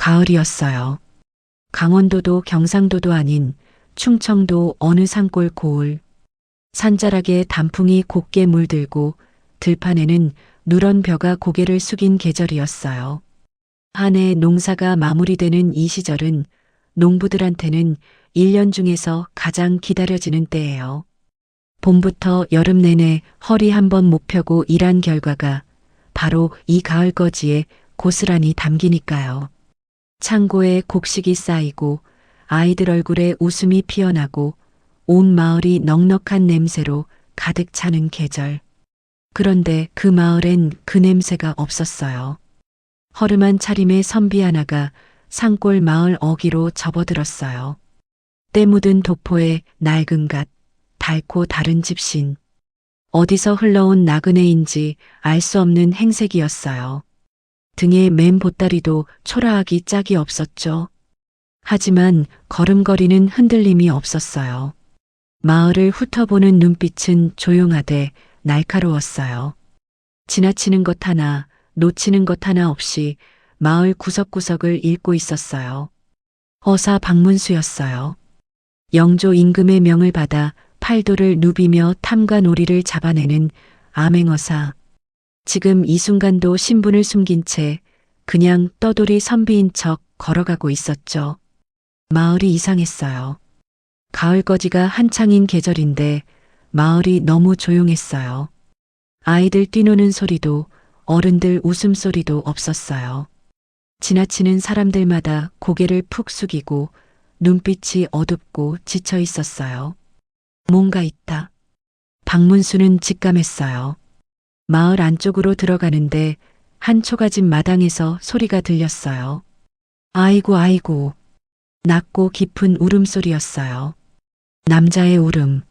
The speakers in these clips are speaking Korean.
가을이었어요. 강원도도 경상도도 아닌 충청도 어느 산골 고을. 산자락에 단풍이 곱게 물들고 들판에는 누런 벼가 고개를 숙인 계절이었어요. 한 해 농사가 마무리되는 이 시절은 농부들한테는 1년 중에서 가장 기다려지는 때예요. 봄부터 여름 내내 허리 한번 못 펴고 일한 결과가 바로 이 가을거지에 고스란히 담기니까요. 창고에 곡식이 쌓이고 아이들 얼굴에 웃음이 피어나고 온 마을이 넉넉한 냄새로 가득 차는 계절. 그런데 그 마을엔 그 냄새가 없었어요. 허름한 차림의 선비 하나가 산골 마을 어귀로 접어들었어요. 때 묻은 도포에 낡은 갓, 닳고 다른 집신. 어디서 흘러온 나그네인지 알 수 없는 행색이었어요. 등에 맨 보따리도 초라하기 짝이 없었죠. 하지만 걸음걸이는 흔들림이 없었어요. 마을을 훑어보는 눈빛은 조용하되 날카로웠어요. 지나치는 것 하나, 놓치는 것 하나 없이 마을 구석구석을 읽고 있었어요. 어사 박문수였어요. 영조 임금의 명을 받아 팔도를 누비며 탐과 놀이를 잡아내는 암행어사. 지금 이 순간도 신분을 숨긴 채 그냥 떠돌이 선비인 척 걸어가고 있었죠. 마을이 이상했어요. 가을거지가 한창인 계절인데 마을이 너무 조용했어요. 아이들 뛰노는 소리도 어른들 웃음소리도 없었어요. 지나치는 사람들마다 고개를 푹 숙이고 눈빛이 어둡고 지쳐 있었어요. 뭔가 있다. 박문수는 직감했어요. 마을 안쪽으로 들어가는데 한 초가집 마당에서 소리가 들렸어요. 아이고 아이고. 낮고 깊은 울음소리였어요. 남자의 울음.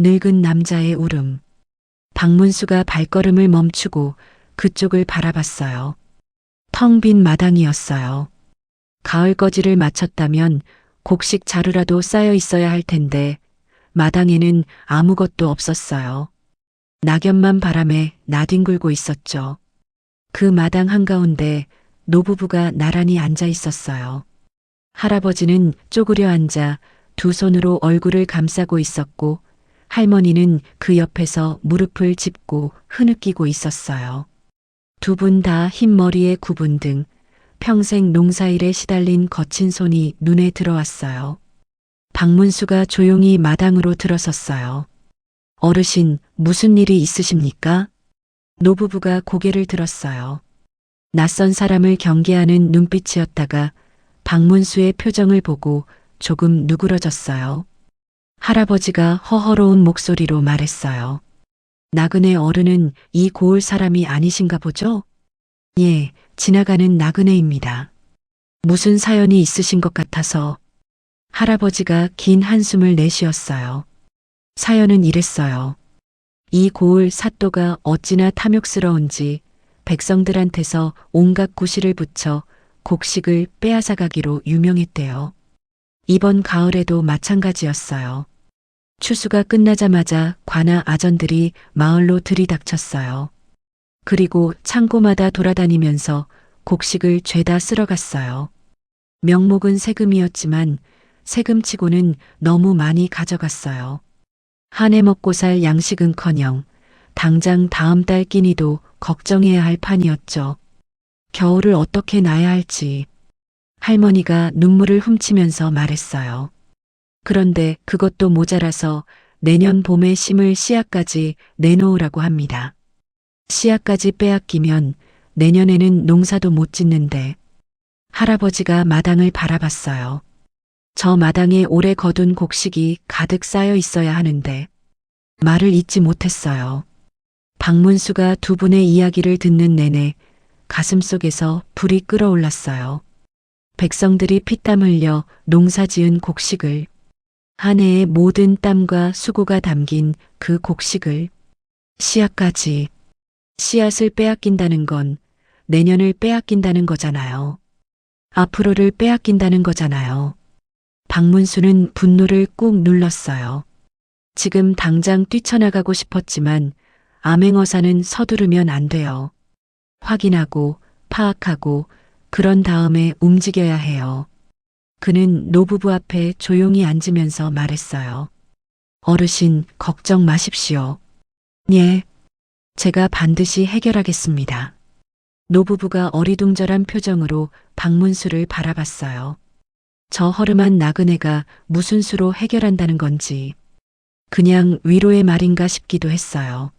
늙은 남자의 울음. 박문수가 발걸음을 멈추고 그쪽을 바라봤어요. 텅 빈 마당이었어요. 가을거지를 마쳤다면 곡식 자루라도 쌓여 있어야 할 텐데 마당에는 아무것도 없었어요. 낙엽만 바람에 나뒹굴고 있었죠. 그 마당 한가운데 노부부가 나란히 앉아 있었어요. 할아버지는 쪼그려 앉아 두 손으로 얼굴을 감싸고 있었고 할머니는 그 옆에서 무릎을 짚고 흐느끼고 있었어요. 두 분 다 흰 머리에 구분 등 평생 농사일에 시달린 거친 손이 눈에 들어왔어요. 박문수가 조용히 마당으로 들어섰어요. 어르신, 무슨 일이 있으십니까? 노부부가 고개를 들었어요. 낯선 사람을 경계하는 눈빛이었다가 박문수의 표정을 보고 조금 누그러졌어요. 할아버지가 허허로운 목소리로 말했어요. 나그네 어른은 이 고을 사람이 아니신가 보죠? 예, 지나가는 나그네입니다. 무슨 사연이 있으신 것 같아서. 할아버지가 긴 한숨을 내쉬었어요. 사연은 이랬어요. 이 고을 사또가 어찌나 탐욕스러운지 백성들한테서 온갖 구실을 붙여 곡식을 빼앗아 가기로 유명했대요. 이번 가을에도 마찬가지였어요. 추수가 끝나자마자 관아 아전들이 마을로 들이닥쳤어요. 그리고 창고마다 돌아다니면서 곡식을 죄다 쓸어갔어요. 명목은 세금이었지만 세금치고는 너무 많이 가져갔어요. 한 해 먹고 살 양식은커녕 당장 다음 달 끼니도 걱정해야 할 판이었죠. 겨울을 어떻게 나야 할지. 할머니가 눈물을 훔치면서 말했어요. 그런데 그것도 모자라서 내년 봄에 심을 씨앗까지 내놓으라고 합니다. 씨앗까지 빼앗기면 내년에는 농사도 못 짓는데. 할아버지가 마당을 바라봤어요. 저 마당에 오래 거둔 곡식이 가득 쌓여 있어야 하는데. 말을 잇지 못했어요. 박문수가 두 분의 이야기를 듣는 내내 가슴속에서 불이 끓어올랐어요. 백성들이 피땀 흘려 농사지은 곡식을, 한 해의 모든 땀과 수고가 담긴 그 곡식을, 씨앗까지. 씨앗을 빼앗긴다는 건 내년을 빼앗긴다는 거잖아요. 앞으로를 빼앗긴다는 거잖아요. 박문수는 분노를 꾹 눌렀어요. 지금 당장 뛰쳐나가고 싶었지만 암행어사는 서두르면 안 돼요. 확인하고 파악하고 그런 다음에 움직여야 해요. 그는 노부부 앞에 조용히 앉으면서 말했어요. 어르신, 걱정 마십시오. 예, 제가 반드시 해결하겠습니다. 노부부가 어리둥절한 표정으로 박문수를 바라봤어요. 저 허름한 나그네가 무슨 수로 해결한다는 건지 그냥 위로의 말인가 싶기도 했어요.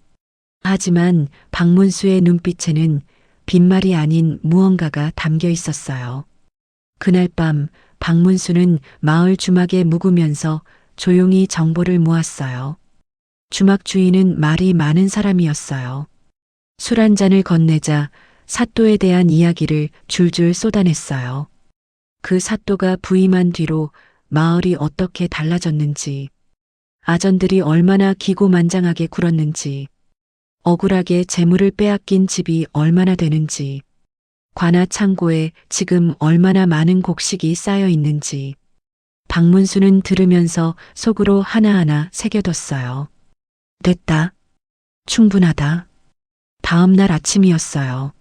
하지만 박문수의 눈빛에는 빈말이 아닌 무언가가 담겨 있었어요. 그날 밤 박문수는 마을 주막에 묵으면서 조용히 정보를 모았어요. 주막 주인은 말이 많은 사람이었어요. 술 한 잔을 건네자 사또에 대한 이야기를 줄줄 쏟아냈어요. 그 사또가 부임한 뒤로 마을이 어떻게 달라졌는지, 아전들이 얼마나 기고만장하게 굴었는지, 억울하게 재물을 빼앗긴 집이 얼마나 되는지, 관아 창고에 지금 얼마나 많은 곡식이 쌓여 있는지, 박문수는 들으면서 속으로 하나하나 새겨뒀어요. 됐다. 충분하다. 다음 날 아침이었어요.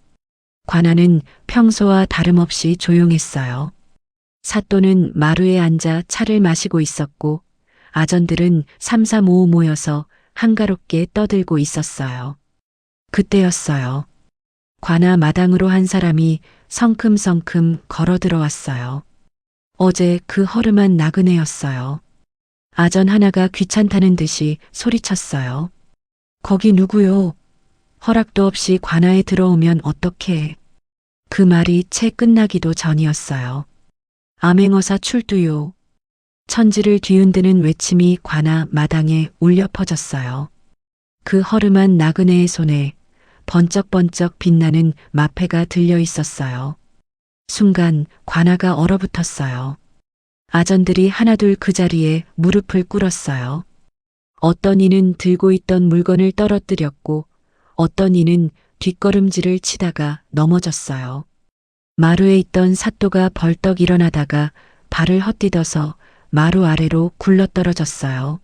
관아는 평소와 다름없이 조용했어요. 사또는 마루에 앉아 차를 마시고 있었고 아전들은 삼삼오오 모여서 한가롭게 떠들고 있었어요. 그때였어요. 관아 마당으로 한 사람이 성큼성큼 걸어 들어왔어요. 어제 그 허름한 나그네였어요. 아전 하나가 귀찮다는 듯이 소리쳤어요. 거기 누구요? 허락도 없이 관아에 들어오면 어떡해. 그 말이 채 끝나기도 전이었어요. 암행어사 출두요. 천지를 뒤흔드는 외침이 관아 마당에 울려 퍼졌어요. 그 허름한 나그네의 손에 번쩍번쩍 빛나는 마패가 들려 있었어요. 순간 관아가 얼어붙었어요. 아전들이 하나둘 그 자리에 무릎을 꿇었어요. 어떤 이는 들고 있던 물건을 떨어뜨렸고 어떤 이는 뒷걸음질을 치다가 넘어졌어요. 마루에 있던 사또가 벌떡 일어나다가 발을 헛디뎌서 마루 아래로 굴러떨어졌어요.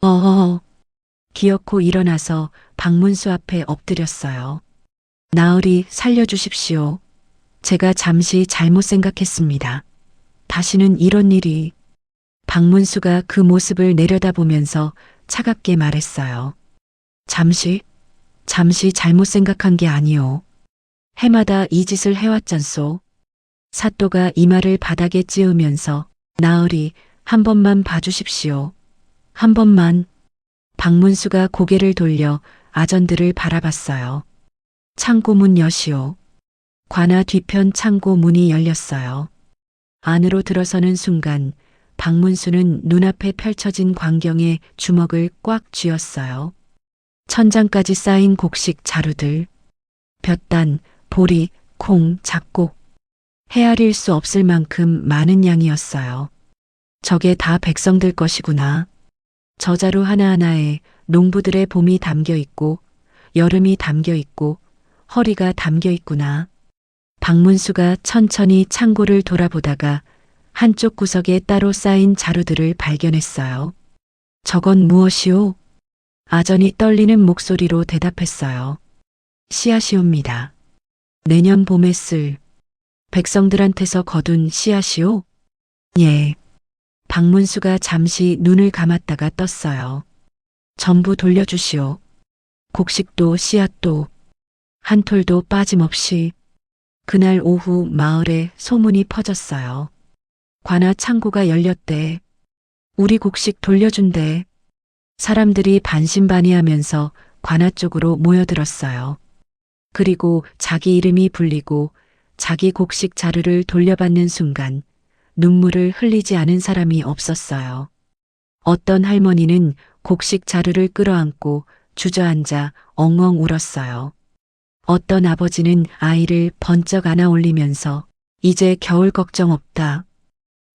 어허. 기어코 일어나서 박문수 앞에 엎드렸어요. 나으리 살려주십시오. 제가 잠시 잘못 생각했습니다. 다시는 이런 일이. 박문수가 그 모습을 내려다보면서 차갑게 말했어요. 잠시 잘못 생각한 게 아니오. 해마다 이 짓을 해왔잖소. 사또가 이마를 바닥에 찌으면서 나으리 한 번만 봐주십시오. 한 번만. 박문수가 고개를 돌려 아전들을 바라봤어요. 창고 문 여시오. 관아 뒤편 창고 문이 열렸어요. 안으로 들어서는 순간 박문수는 눈앞에 펼쳐진 광경에 주먹을 꽉 쥐었어요. 천장까지 쌓인 곡식 자루들, 볕단, 보리, 콩, 잡곡, 헤아릴 수 없을 만큼 많은 양이었어요. 저게 다 백성들 것이구나. 저 자루 하나하나에 농부들의 봄이 담겨 있고 여름이 담겨 있고 허리가 담겨 있구나. 박문수가 천천히 창고를 돌아보다가 한쪽 구석에 따로 쌓인 자루들을 발견했어요. 저건 무엇이오? 아전이 떨리는 목소리로 대답했어요. 씨앗이옵니다. 내년 봄에 쓸 백성들한테서 거둔 씨앗이오? 예. 박문수가 잠시 눈을 감았다가 떴어요. 전부 돌려주시오. 곡식도 씨앗도 한 톨도 빠짐없이. 그날 오후 마을에 소문이 퍼졌어요. 관아 창고가 열렸대. 우리 곡식 돌려준대. 사람들이 반신반의하면서 관아 쪽으로 모여들었어요. 그리고 자기 이름이 불리고 자기 곡식 자루를 돌려받는 순간 눈물을 흘리지 않은 사람이 없었어요. 어떤 할머니는 곡식 자루를 끌어안고 주저앉아 엉엉 울었어요. 어떤 아버지는 아이를 번쩍 안아 올리면서 이제 겨울 걱정 없다.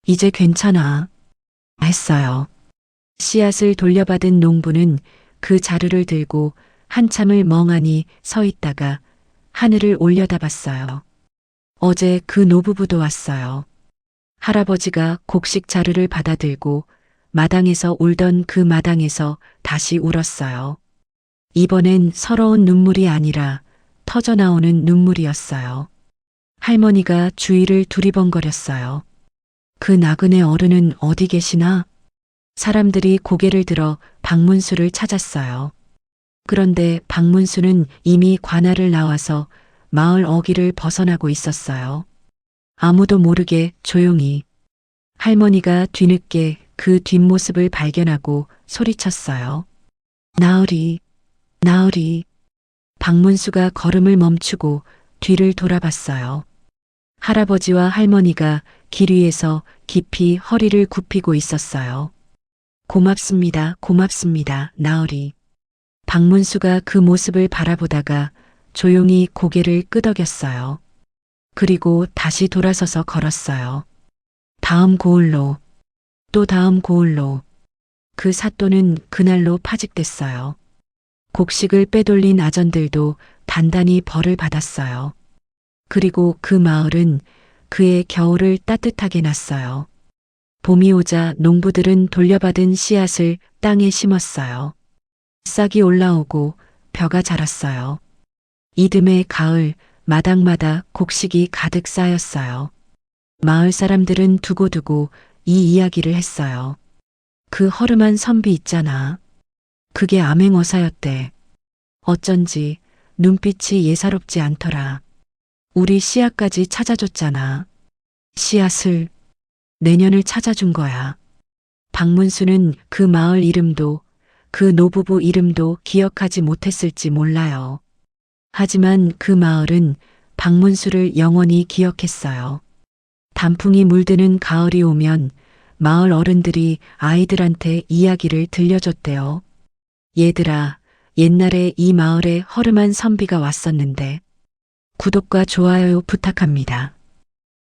이제 괜찮아. 했어요. 씨앗을 돌려받은 농부는 그 자루를 들고 한참을 멍하니 서 있다가 하늘을 올려다봤어요. 어제 그 노부부도 왔어요. 할아버지가 곡식 자루를 받아들고 마당에서 울던 그 마당에서 다시 울었어요. 이번엔 서러운 눈물이 아니라 터져나오는 눈물이었어요. 할머니가 주위를 두리번거렸어요. 그 나그네 어른은 어디 계시나? 사람들이 고개를 들어 박문수를 찾았어요. 그런데 박문수는 이미 관할을 나와서 마을 어귀를 벗어나고 있었어요. 아무도 모르게 조용히. 할머니가 뒤늦게 그 뒷모습을 발견하고 소리쳤어요. 나으리, 나으리. 박문수가 걸음을 멈추고 뒤를 돌아봤어요. 할아버지와 할머니가 길 위에서 깊이 허리를 굽히고 있었어요. 고맙습니다, 고맙습니다, 나으리. 박문수가 그 모습을 바라보다가 조용히 고개를 끄덕였어요. 그리고 다시 돌아서서 걸었어요. 다음 고을로, 또 다음 고을로. 그 사또는 그날로 파직됐어요. 곡식을 빼돌린 아전들도 단단히 벌을 받았어요. 그리고 그 마을은 그의 겨울을 따뜻하게 났어요. 봄이 오자 농부들은 돌려받은 씨앗을 땅에 심었어요. 싹이 올라오고 벼가 자랐어요. 이듬해 가을 마당마다 곡식이 가득 쌓였어요. 마을 사람들은 두고두고 이 이야기를 했어요. 그 허름한 선비 있잖아. 그게 암행어사였대. 어쩐지 눈빛이 예사롭지 않더라. 우리 씨앗까지 찾아줬잖아. 씨앗을, 내년을 찾아준 거야. 박문수는 그 마을 이름도 그 노부부 이름도 기억하지 못했을지 몰라요. 하지만 그 마을은 박문수를 영원히 기억했어요. 단풍이 물드는 가을이 오면 마을 어른들이 아이들한테 이야기를 들려줬대요. 얘들아, 옛날에 이 마을에 허름한 선비가 왔었는데. 구독과 좋아요 부탁합니다.